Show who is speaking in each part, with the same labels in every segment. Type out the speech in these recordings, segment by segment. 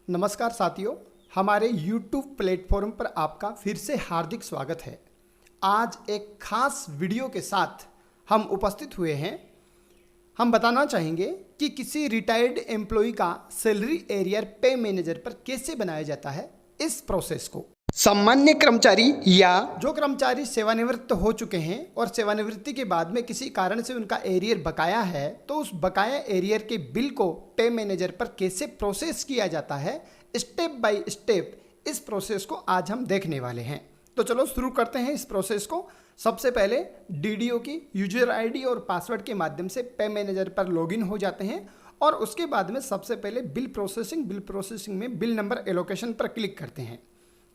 Speaker 1: नमस्कार साथियों, हमारे YouTube प्लेटफॉर्म पर आपका फिर से हार्दिक स्वागत है। आज एक खास वीडियो के साथ हम उपस्थित हुए हैं। हम बताना चाहेंगे कि किसी रिटायर्ड एम्प्लॉय का सैलरी एरियर पे मैनेजर पर कैसे बनाया जाता है। इस प्रोसेस को सामान्य कर्मचारी या जो कर्मचारी सेवानिवृत्त हो चुके हैं और सेवानिवृत्ति के बाद में किसी कारण से उनका एरियर बकाया है, तो उस बकाया एरियर के बिल को पे मैनेजर पर कैसे प्रोसेस किया जाता है, स्टेप बाय स्टेप इस प्रोसेस को आज हम देखने वाले हैं। तो चलो शुरू करते हैं इस प्रोसेस को। सबसे पहले डीडीओ की यूजर आईडी और पासवर्ड के माध्यम से पे मैनेजर पर लॉगिन हो जाते हैं और उसके बाद में सबसे पहले बिल प्रोसेसिंग में बिल नंबर एलोकेशन पर क्लिक करते हैं।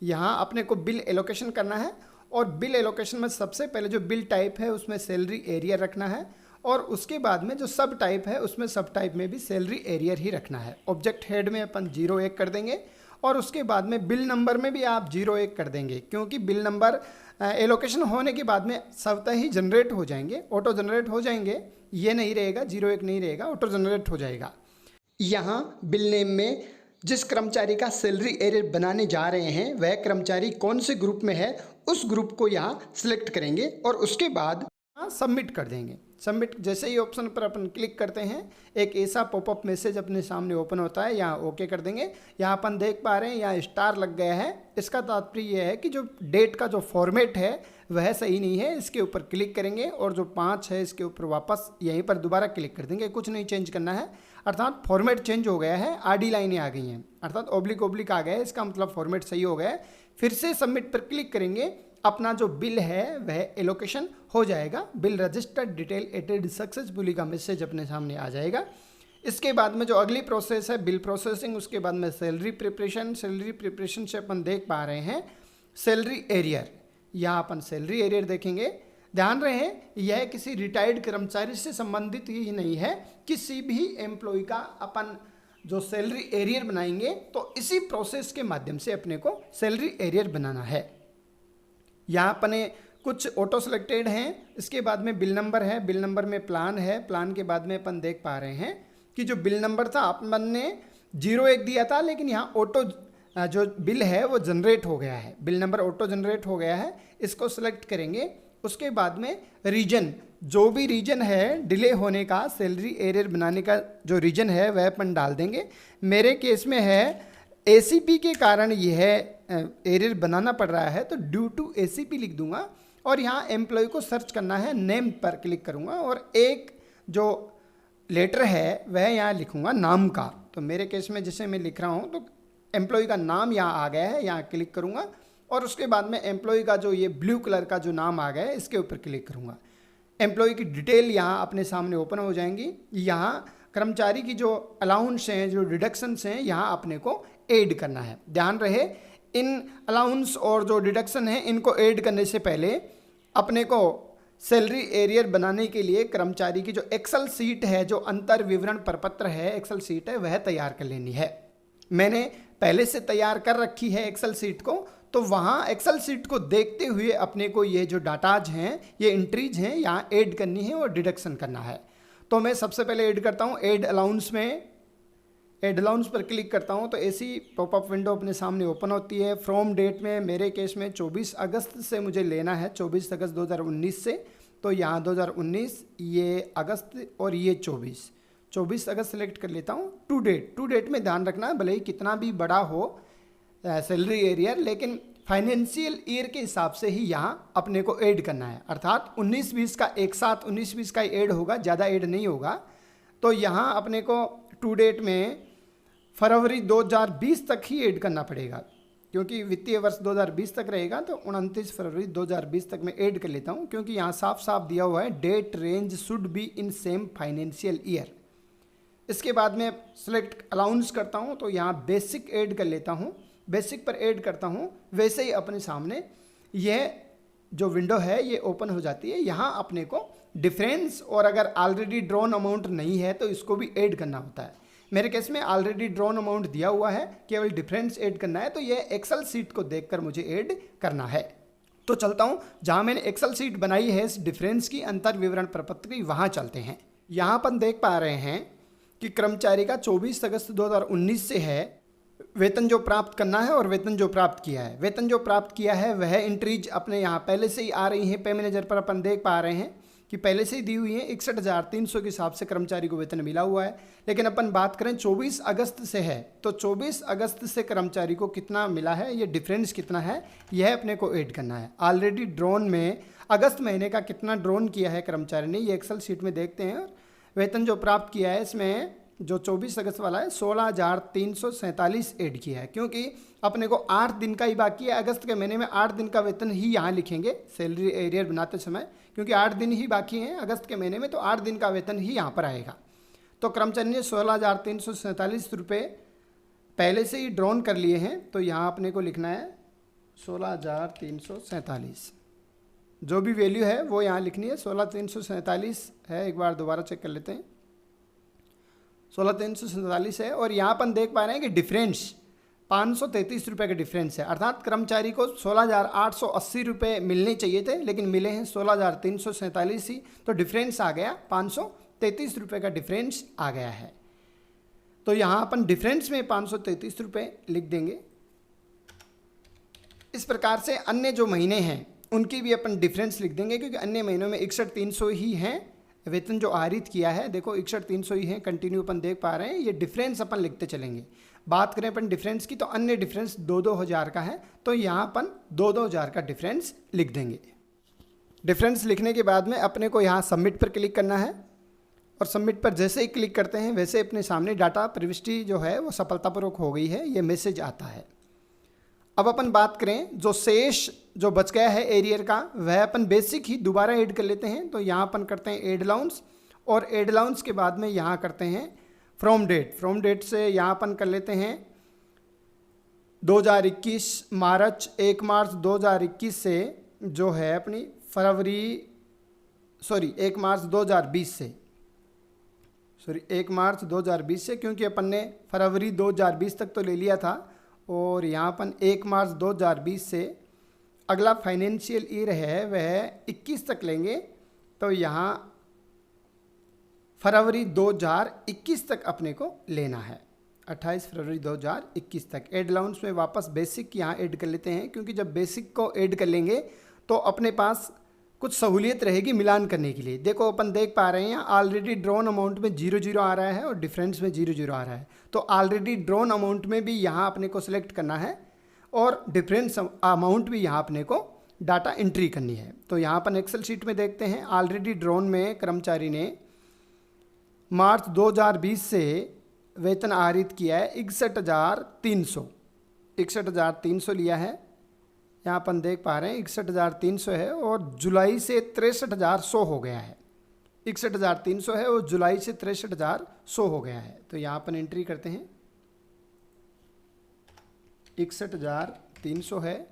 Speaker 1: यहाँ अपने को बिल एलोकेशन करना है और बिल एलोकेशन में सबसे पहले जो बिल टाइप है उसमें सैलरी एरियर रखना है और उसके बाद में जो सब टाइप है उसमें सब टाइप में भी सैलरी एरियर ही रखना है। ऑब्जेक्ट हेड में अपन 01 कर देंगे और उसके बाद में बिल नंबर में भी आप 01 कर देंगे, क्योंकि बिल नंबर एलोकेशन होने के बाद में स्वतः ही जनरेट हो जाएंगे, ऑटो जनरेट हो जाएंगे। ये नहीं रहेगा, 01 नहीं रहेगा, ऑटो जनरेट हो जाएगा। यहाँ बिल नेम में जिस कर्मचारी का सैलरी एरियर बनाने जा रहे हैं वह कर्मचारी कौन से ग्रुप में है उस ग्रुप को यहाँ सिलेक्ट करेंगे और उसके बाद सबमिट कर देंगे। सबमिट जैसे ही ऑप्शन पर अपन क्लिक करते हैं एक ऐसा पॉपअप मैसेज अपने सामने ओपन होता है, यहाँ ओके कर देंगे। यहाँ अपन देख पा रहे हैं यहाँ स्टार लग गया है। इसका तात्पर्य यह है कि जो डेट का जो फॉर्मेट है वह सही नहीं है। इसके ऊपर क्लिक करेंगे और जो 5 है इसके ऊपर वापस यहीं पर दोबारा क्लिक कर देंगे। कुछ नहीं चेंज करना है, अर्थात फॉर्मेट चेंज हो गया है, आडी लाइनें आ गई हैं, अर्थात ओब्लिक आ गया है, इसका मतलब फॉर्मेट सही हो गया है। फिर से सबमिट पर क्लिक करेंगे, अपना जो बिल है वह एलोकेशन हो जाएगा। बिल रजिस्टर्ड डिटेल एटेड सक्सेसफुली का मैसेज अपने सामने आ जाएगा। इसके बाद में जो अगली प्रोसेस है बिल प्रोसेसिंग, उसके बाद में सैलरी प्रिपरेशन से अपन देख पा रहे हैं सैलरी एरियर। यहाँ अपन सैलरी एरियर देखेंगे। ध्यान रहे यह किसी रिटायर्ड कर्मचारी से संबंधित ही नहीं है, किसी भी एम्प्लॉय का अपन जो सैलरी एरियर बनाएंगे तो इसी प्रोसेस के माध्यम से अपने को सैलरी एरियर बनाना है। यहाँ अपने कुछ ऑटो सेलेक्टेड हैं, इसके बाद में बिल नंबर है, बिल नंबर में प्लान है, प्लान के बाद में अपन देख पा रहे हैं कि जो बिल नंबर था अपन ने 01 दिया था, लेकिन यहाँ ऑटो जो बिल है वो जनरेट हो गया है, बिल नंबर ऑटो जनरेट हो गया है। इसको सिलेक्ट करेंगे। उसके बाद में रीजन, जो भी रीजन है डिले होने का, सैलरी एरियर बनाने का जो रीजन है वह अपन डाल देंगे। मेरे केस में है एसीपी के कारण यह एरियर बनाना पड़ रहा है, तो ड्यू टू एसीपी लिख दूंगा और यहाँ एम्प्लॉय को सर्च करना है, नेम पर क्लिक करूँगा और एक जो लेटर है वह यहाँ लिखूँगा नाम का। तो मेरे केस में जैसे मैं लिख रहा हूँ तो एम्प्लॉय का नाम यहाँ आ गया है, यहाँ क्लिक करूँगा और उसके बाद में एम्प्लॉय का जो ये ब्लू कलर का जो नाम आ गया है इसके ऊपर क्लिक करूँगा। एम्प्लॉय की डिटेल यहाँ अपने सामने ओपन हो जाएंगी। यहाँ कर्मचारी की जो अलाउंस हैं, जो डिडक्शंस हैं, यहाँ अपने को ऐड करना है। ध्यान रहे इन अलाउंस और जो डिडक्शन है इनको ऐड करने से पहले अपने को सैलरी एरियर बनाने के लिए कर्मचारी की जो एक्सेल सीट है, जो अंतर विवरण प्रपत्र है, एक्सेल सीट है, वह तैयार कर लेनी है। मैंने पहले से तैयार कर रखी है एक्सेल सीट को, तो वहाँ एक्सेल सीट को देखते हुए अपने को ये जो डाटाज हैं, ये एंट्रीज हैं, यहाँ ऐड करनी है और डिडक्शन करना है। तो मैं सबसे पहले ऐड करता हूँ ऐड अलाउंस में। ऐड अलाउंस पर क्लिक करता हूँ तो ऐसी पॉपअप विंडो अपने सामने ओपन होती है। फ्रॉम डेट में मेरे केस में 24 अगस्त से मुझे लेना है, 24 अगस्त 2019 से। तो यहाँ 2019, ये अगस्त और ये 24 अगस्त सेलेक्ट कर लेता हूँ। टू डेट में ध्यान रखना है, भले ही कितना भी बड़ा हो सैलरी एरियर, लेकिन फाइनेंशियल ईयर के हिसाब से ही यहाँ अपने को ऐड करना है, अर्थात 19-20 का एक साथ 19-20 का ऐड होगा, ज़्यादा ऐड नहीं होगा। तो यहाँ अपने को टू डेट में फरवरी 2020 तक ही ऐड करना पड़ेगा, क्योंकि वित्तीय वर्ष 2020 तक रहेगा। तो 29 फरवरी 2020 तक मैं ऐड कर लेता हूँ, क्योंकि यहाँ साफ साफ दिया हुआ है date range should be in same financial year. इसके बाद में सिलेक्ट अलाउंस करता हूँ तो यहाँ बेसिक ऐड कर लेता हूँ। बेसिक पर ऐड करता हूँ, वैसे ही अपने सामने यह जो विंडो है ये ओपन हो जाती है। यहाँ अपने को डिफरेंस, और अगर ऑलरेडी ड्रॉन अमाउंट नहीं है तो इसको भी ऐड करना होता है। मेरे केस में ऑलरेडी ड्रॉन अमाउंट दिया हुआ है, केवल डिफरेंस ऐड करना है। तो ये एक्सेल सीट को देखकर मुझे ऐड करना है। तो चलता हूँ जहाँ मैंने एक्सेल शीट बनाई है इस डिफरेंस की अंतर विवरण प्रपत्र की, वहाँ चलते हैं। यहाँ अपन देख पा रहे हैं कि कर्मचारी का 24 अगस्त 2019 से है वेतन जो प्राप्त करना है और वेतन जो प्राप्त किया है। वेतन जो प्राप्त किया है वह एंट्रीज अपने यहाँ पहले से ही आ रही हैं। पे मैनेजर पर अपन देख पा रहे हैं कि पहले से ही दी हुई है 61,300 के हिसाब से कर्मचारी को वेतन मिला हुआ है। लेकिन अपन बात करें 24 अगस्त से है, तो 24 अगस्त से कर्मचारी को कितना मिला है, ये डिफरेंस कितना है, यह अपने को ऐड करना है। ऑलरेडी ड्रोन में अगस्त महीने का कितना ड्रोन किया है कर्मचारी ने, ये एक्सेल शीट में देखते हैं। वेतन जो प्राप्त किया है इसमें जो 24 अगस्त वाला है 16,347 ऐड किया है, क्योंकि अपने को 8 दिन का ही बाकी है। अगस्त के महीने में 8 दिन का वेतन ही यहाँ लिखेंगे सैलरी एरियर बनाते समय, क्योंकि 8 दिन ही बाकी हैं अगस्त के महीने में, तो 8 दिन का वेतन ही यहाँ पर आएगा। तो कर्मचारी ने 16,347 रुपये पहले से ही ड्रॉन कर लिए हैं, तो यहाँ अपने को लिखना है 16,347। जो भी वैल्यू है वो यहाँ लिखनी है। 16,347 है, एक बार दोबारा चेक कर लेते हैं। 16,347 है और यहाँ अपन देख पा रहे हैं कि डिफरेंस 533 रुपये का डिफरेंस है, अर्थात कर्मचारी को 16,880 रुपये मिलने चाहिए थे, लेकिन मिले हैं 16,347 ही। तो डिफरेंस आ गया 533 रुपये का डिफरेंस आ गया है। तो यहाँ अपन डिफरेंस में 533 रुपये लिख देंगे। इस प्रकार से अन्य जो महीने हैं उनकी भी अपन डिफरेंस लिख देंगे, क्योंकि अन्य महीनों में 61,300 ही हैं वेतन जो आहरित किया है। देखो 61,300 ही है, कंटिन्यू अपन देख पा रहे हैं। ये डिफरेंस अपन लिखते चलेंगे। बात करें अपन डिफरेंस की, तो अन्य डिफरेंस 2-2 हज़ार का है, तो यहाँ अपन 2-2 हज़ार का डिफरेंस लिख देंगे। डिफरेंस लिखने के बाद में अपने को यहाँ सबमिट पर क्लिक करना है, और सबमिट पर जैसे ही क्लिक करते हैं वैसे अपने सामने डाटा प्रविष्टि जो है वो सफलतापूर्वक हो गई है, ये मैसेज आता है। अब अपन बात करें जो शेष जो बच गया है एरियर का, वह अपन बेसिक ही दोबारा ऐड कर लेते हैं। तो यहाँ अपन करते हैं ऐड अलाउंस, और ऐड अलाउंस के बाद में यहाँ करते हैं फ्रॉम डेट। फ्रॉम डेट से यहाँ अपन कर लेते हैं 2021 मार्च 1 मार्च 2021 से जो है अपनी 1 मार्च 2020 से 1 मार्च 2020 से, क्योंकि अपन ने फरवरी 2020 तक तो ले लिया था, और यहाँ अपन 1 मार्च 2020 से अगला फाइनेंशियल ईयर है वह 21 तक लेंगे। तो यहाँ फरवरी 2021 तक अपने को लेना है, 28 फरवरी 2021 तक। ऐड अलाउंस में वापस बेसिक यहाँ ऐड कर लेते हैं, क्योंकि जब बेसिक को ऐड कर लेंगे तो अपने पास कुछ सहूलियत रहेगी मिलान करने के लिए। देखो अपन देख पा रहे हैं यहाँ ऑलरेडी ड्रॉन अमाउंट में 0-0 आ रहा है और डिफरेंस में 0-0 आ रहा है। तो ऑलरेडी ड्रॉन अमाउंट में भी यहाँ अपने को सिलेक्ट करना है, और डिफरेंस अमाउंट भी यहाँ अपने को डाटा एंट्री करनी है। तो यहाँ अपन एक्सेल शीट में देखते हैं ऑलरेडी ड्रॉन में कर्मचारी ने मार्च 2020 से वेतन आहरित किया है 61,300 लिया है। यहाँ अपन देख पा रहे हैं 61,300 है, और जुलाई से 63,100 हो गया है। 61,300 है और जुलाई से 63,100 हो गया है। तो यहाँ अपन एंट्री करते हैं 61,300 है,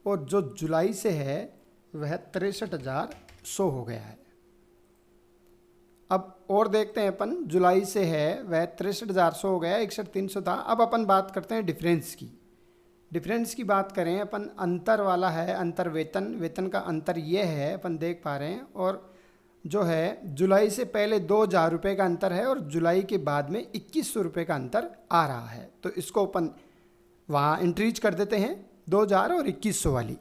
Speaker 1: और जो जुलाई से है वह 63,100 हो गया है। अब और देखते हैं अपन, जुलाई से है वह 63,100 हो गया, 61,300 था। अब अपन बात करते हैं डिफरेंस की। डिफरेंस की बात करें अपन, अंतर वाला है अंतर वेतन का अंतर ये है अपन देख पा रहे हैं, और जो है जुलाई से पहले 2,000 रुपये का अंतर है, और जुलाई के बाद में 2,100 रुपये का अंतर आ रहा है। तो इसको अपन वहाँ इंट्रीज कर देते हैं 2,000 और 2,100 वाली।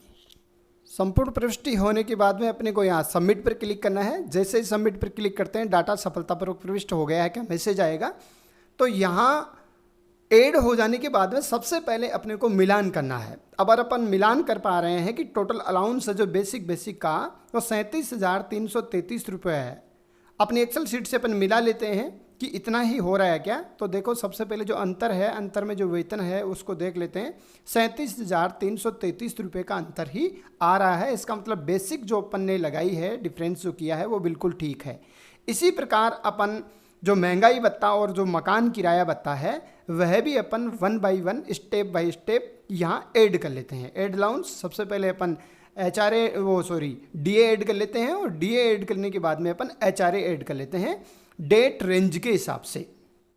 Speaker 1: संपूर्ण प्रविष्टि होने के बाद में अपने को यहाँ सबमिट पर क्लिक करना है। जैसे ही सबमिट पर क्लिक करते हैं डाटा सफलतापूर्वक प्रविष्ट हो गया है क्या मैसेज आएगा। तो यहाँ ऐड हो जाने के बाद में सबसे पहले अपने को मिलान करना है। अब अपन मिलान कर पा रहे हैं कि टोटल अलाउंस है जो बेसिक का वो 37,333 रुपये है। अपनी एक्सेल शीट से अपन मिला लेते हैं कि इतना ही हो रहा है क्या। तो देखो सबसे पहले जो अंतर है, अंतर में जो वेतन है उसको देख लेते हैं। 37,333 रुपये का अंतर ही आ रहा है। इसका मतलब बेसिक जो अपन ने लगाई है, डिफरेंस जो किया है वो बिल्कुल ठीक है। इसी प्रकार अपन जो महंगाई भत्ता और जो मकान किराया भत्ता है वह भी अपन 1 बाई 1 स्टेप बाय स्टेप यहाँ ऐड कर लेते हैं। ऐड अलाउंस सबसे पहले अपन डीए ऐड कर लेते हैं, और डीए ऐड करने के बाद में अपन एचआरए ऐड कर लेते हैं डेट रेंज के हिसाब से।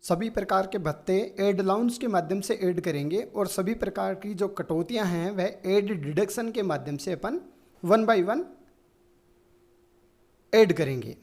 Speaker 1: सभी प्रकार के भत्ते ऐड अलाउंस के माध्यम से ऐड करेंगे, और सभी प्रकार की जो कटौतियां हैं वह ऐड डिडक्शन के माध्यम से अपन वन बाय वन ऐड करेंगे।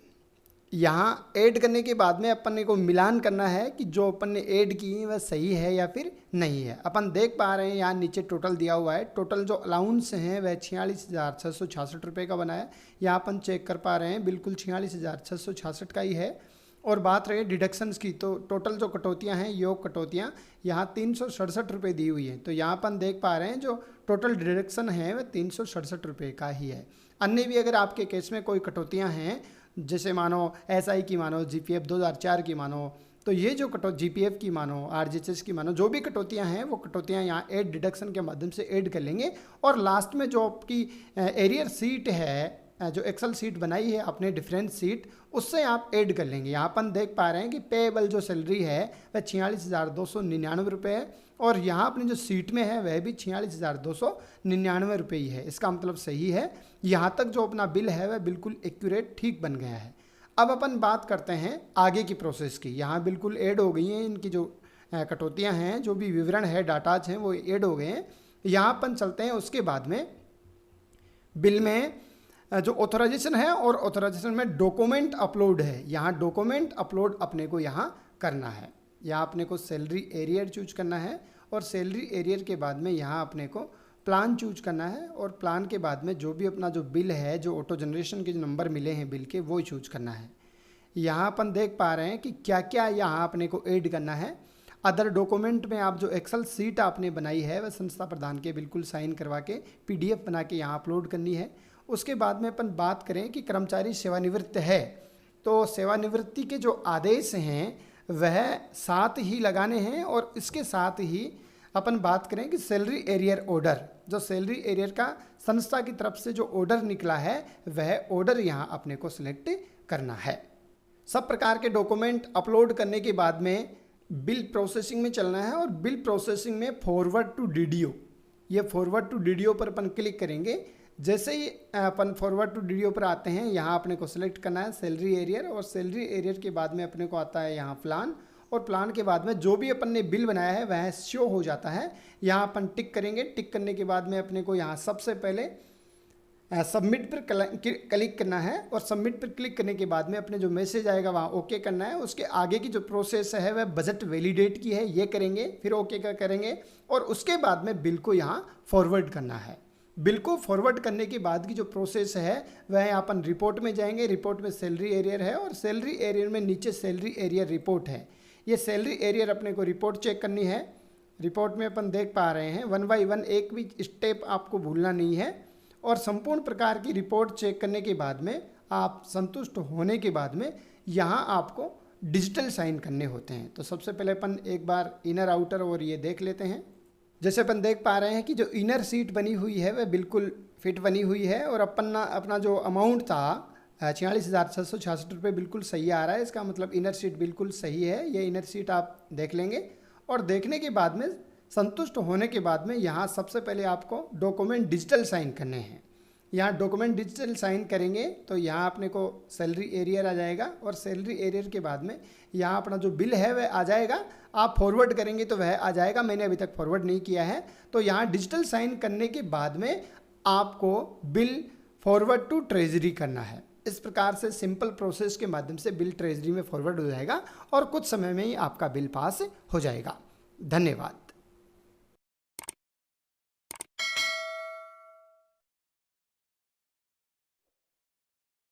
Speaker 1: यहाँ ऐड करने के बाद में अपन को मिलान करना है कि जो अपन ने ऐड की है वह सही है या फिर नहीं है। अपन देख पा रहे हैं यहाँ नीचे टोटल दिया हुआ है। टोटल जो अलाउंस हैं वह 46,666 रुपये का बना है। यहाँ अपन चेक कर पा रहे हैं बिल्कुल 46,666 का ही है। और बात रहे डिडक्शंस की, तो टोटल जो कटौतियाँ हैं, योग कटौतियाँ यहाँ 367 रुपये दी हुई हैं। तो यहाँ अपन देख पा रहे हैं जो टोटल डिडक्शन है वह 367 रुपये का ही है। अन्य भी अगर आपके केस में कोई कटौतियाँ हैं, जैसे मानो एसआई की मानो, जीपीएफ 2004 की मानो, तो ये जो जीपीएफ की मानो, आरजीएचएस की मानो, जो भी कटौतियां हैं वो कटौतियां यहाँ ऐड डिडक्शन के माध्यम से ऐड कर लेंगे। और लास्ट में जो आपकी एरियर सीट है, जो एक्सेल सीट बनाई है आपने डिफरेंस सीट, उससे आप ऐड कर लेंगे। यहाँ अपन देख पा रहे हैं कि पेएबल जो सैलरी है वह 46,299 रुपये है और यहाँ अपनी जो सीट में है वह भी 46,299 रुपये ही है। इसका मतलब सही है। यहाँ तक जो अपना बिल है वह बिल्कुल एक्यूरेट ठीक बन गया है। अब अपन बात करते हैं आगे की प्रोसेस की। यहाँ बिल्कुल ऐड हो गई हैं इनकी जो कटौतियाँ हैं, जो भी विवरण है, डाटाज हैं, वो ऐड हो गए हैं। यहाँ अपन चलते हैं उसके बाद में बिल में जो ऑथराइजेशन है और ऑथराइजेशन में डॉक्यूमेंट अपलोड है। यहाँ डॉक्यूमेंट अपलोड अपने को यहाँ करना है। यहाँ अपने को सैलरी एरियर चूज करना है और सैलरी एरियर के बाद में यहाँ अपने को प्लान चूज करना है और प्लान के बाद में जो भी अपना जो बिल है, जो ऑटो जनरेशन के जो नंबर मिले हैं बिल के, वो ही चूज करना है। यहाँ अपन देख पा रहे हैं कि क्या क्या यहाँ अपने को ऐड करना है। अदर डॉक्यूमेंट में आप जो एक्सेल सीट आपने बनाई है वह संस्था प्रधान के बिल्कुल साइन करवा के PDF बना के यहाँ अपलोड करनी है। उसके बाद में अपन बात करें कि कर्मचारी सेवानिवृत्त है, तो सेवानिवृत्ति के जो आदेश हैं वह साथ ही लगाने हैं। और इसके साथ ही अपन बात करें कि सैलरी एरियर ऑर्डर, जो सैलरी एरियर का संस्था की तरफ से जो ऑर्डर निकला है वह ऑर्डर यहाँ अपने को सिलेक्ट करना है। सब प्रकार के डॉक्यूमेंट अपलोड करने के बाद में बिल प्रोसेसिंग में चलना है और बिल प्रोसेसिंग में फॉरवर्ड टू DDO, ये फॉरवर्ड टू DDO पर अपन क्लिक करेंगे। जैसे ही अपन फॉरवर्ड टू DDO पर आते हैं, यहाँ अपने को सिलेक्ट करना है सैलरी एरियर और सैलरी एरियर के बाद में अपने को आता है यहाँ प्लान और प्लान के बाद में जो भी अपन ने बिल बनाया है वह शो हो जाता है। यहाँ अपन टिक करेंगे। टिक करने के बाद में अपने को यहाँ सबसे पहले सबमिट पर क्लिक करना है और सबमिट पर क्लिक करने के बाद में अपने जो मैसेज आएगा वहाँ ओके करना है। उसके आगे की जो प्रोसेस है वह बजट वैलिडेट की है, ये करेंगे, फिर ओके का करेंगे और उसके बाद में बिल को यहाँ फॉरवर्ड करना है। बिल को फॉरवर्ड करने के बाद की जो प्रोसेस है वह अपन रिपोर्ट में जाएंगे। रिपोर्ट में सैलरी एरियर है और सैलरी एरियर में नीचे सैलरी एरियर रिपोर्ट है। ये सैलरी एरियर अपने को रिपोर्ट चेक करनी है। रिपोर्ट में अपन देख पा रहे हैं 1 बाय 1 एक भी स्टेप आपको भूलना नहीं है और संपूर्ण प्रकार की रिपोर्ट चेक करने के बाद में आप संतुष्ट होने के बाद में यहाँ आपको डिजिटल साइन करने होते हैं। तो सबसे पहले अपन एक बार इनर आउटर और ये देख लेते हैं। जैसे अपन देख पा रहे हैं कि जो इनर सीट बनी हुई है वह बिल्कुल फिट बनी हुई है और अपना जो अमाउंट था 46,666 रुपये बिल्कुल सही आ रहा है। इसका मतलब इनर सीट बिल्कुल सही है। ये इनर सीट आप देख लेंगे और देखने के बाद में संतुष्ट होने के बाद में यहाँ सबसे पहले आपको डॉक्यूमेंट डिजिटल साइन करने हैं। यहाँ डॉक्यूमेंट डिजिटल साइन करेंगे तो यहाँ अपने को सैलरी एरियर आ जाएगा और सैलरी एरियर के बाद में यहाँ अपना जो बिल है वह आ जाएगा। आप फॉरवर्ड करेंगे तो वह आ जाएगा। मैंने अभी तक फॉरवर्ड नहीं किया है। तो यहाँ डिजिटल साइन करने के बाद में आपको बिल फॉरवर्ड टू ट्रेजरी करना है। इस प्रकार से सिंपल प्रोसेस के माध्यम से बिल ट्रेजरी में फॉरवर्ड हो जाएगा और कुछ समय में ही आपका बिल पास हो जाएगा। धन्यवाद।